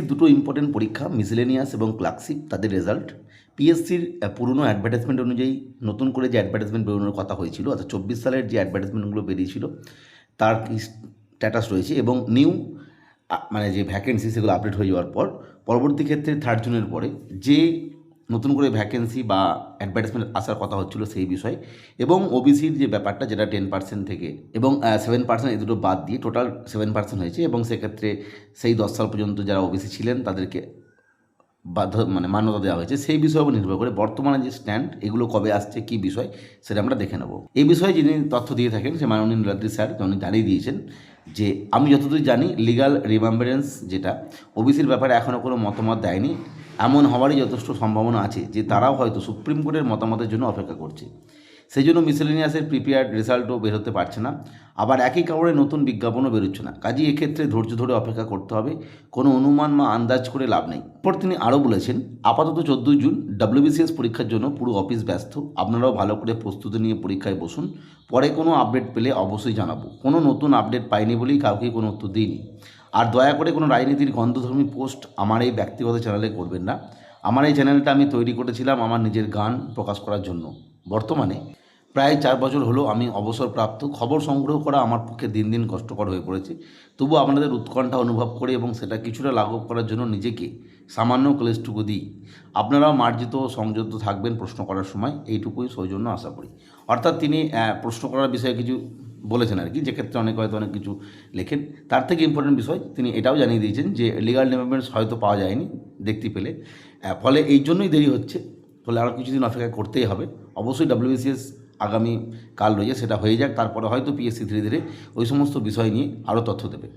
এই দুটো ইম্পর্টেন্ট পরীক্ষা মিসেলেনিয়াস এবং ক্লার্কশিপ তাদের রেজাল্ট পিএসসির পুরনো অ্যাডভার্টাইজমেন্ট অনুযায়ী নতুন করে যে অ্যাডভার্টাইজমেন্ট বেরোনোর কথা হয়েছিল অর্থাৎ 24 সালের যে অ্যাডভার্টাইজমেন্টগুলো বেরিয়েছিল তার কি স্ট্যাটাস রয়েছে এবং নিউ মানে যে ভ্যাকেন্সি সেগুলো আপডেট হয়ে যাওয়ার পর পরবর্তী ক্ষেত্রে 3 জুনের পরে যে নতুন করে ভ্যাকেন্সি বা অ্যাডভার্টাইজমেন্ট আসার কথা হচ্ছিল সেই বিষয় এবং ওবিসির যে ব্যাপারটা যেটা 10% থেকে এবং 7% এই দুটো বাদ দিয়ে টোটাল 7% হয়েছে এবং সেক্ষেত্রে সেই 10 সাল পর্যন্ত যারা ওবিসি ছিলেন তাদেরকে মান্যতা দেওয়া হয়েছে সেই বিষয়ের উপর নির্ভর করে বর্তমানে যে স্ট্যান্ড এগুলো কবে আসছে কী বিষয় সেটা আমরা দেখে নেব। এই বিষয়ে যিনি তথ্য দিয়ে থাকেন সে মাননীয় নীলাদ্রি স্যার উনি জানিয়ে দিয়েছেন যে আমি যতদূর জানি লিগাল রিমেম্বারেন্স যেটা ওবিসির ব্যাপারে এখনও কোনো মতামত দেয়নি, এমন হওয়ারই যথেষ্ট সম্ভাবনা আছে যে তারাও হয়তো সুপ্রিম কোর্টের মতামতের জন্য অপেক্ষা করছে। সেই জন্য মিসেলেনিয়াসের প্রিপেয়ার্ড রেজাল্টও বেরোতে পারছে না, আবার একই কারণে নতুন বিজ্ঞাপনও বেরোচ্ছে না। কাজেই এক্ষেত্রে ধৈর্য ধরে অপেক্ষা করতে হবে, কোনো অনুমান বা আন্দাজ করে লাভ নেই। এরপর তিনি আরও বলেছেন আপাতত 14 জুন WBCS পরীক্ষার জন্য পুরো অফিস ব্যস্ত, আপনারাও ভালো করে প্রস্তুতি নিয়ে পরীক্ষায় বসুন, পরে কোনো আপডেট পেলে অবশ্যই জানাবো। কোনো নতুন আপডেট পাইনি বলেই কাউকে কোনো উত্তর দিইনি। আর দয়া করে কোনো রাজনীতির গন্ধধর্মী পোস্ট আমার এই ব্যক্তিগত চ্যানেলে করবেন না। আমার এই চ্যানেলটা আমি তৈরি করেছিলাম আমার নিজের গান প্রকাশ করার জন্য। বর্তমানে প্রায় 4 বছর হলো আমি অবসরপ্রাপ্ত, খবর সংগ্রহ করা আমার পক্ষে দিন দিন কষ্টকর হয়ে পড়েছে। তবু আপনাদের উৎকণ্ঠা অনুভব করে এবং সেটা কিছুটা লাঘব করার জন্য নিজেকে সামান্য ক্লেশটুকু দিই। আপনারাও মার্জিত ও সংযত থাকবেন প্রশ্ন করার সময়, এইটুকুই সৌজন্য আশা করি। অর্থাৎ তিনি প্রশ্ন করার বিষয়ে কিছু বলেছেন আর কি, যেক্ষেত্রে হয়তো অনেক কিছু লেখেন। তার থেকে ইম্পর্টেন্ট বিষয় তিনি এটাও জানিয়ে দিয়েছেন যে লিগাল ডেভেলপমেন্টস হয়তো পাওয়া যায়নি দেখতে পেলে, ফলে এই জন্যই দেরি হচ্ছে, ফলে আরও কিছুদিন অপেক্ষা করতেই হবে। অবশ্যই WBCS আগামী কাল রয়েছে, সেটা হয়ে যাক, তারপরে হয়তো পিএসসি ধীরে ধীরে ওই সমস্ত বিষয় নিয়ে আরও তথ্য দেবে।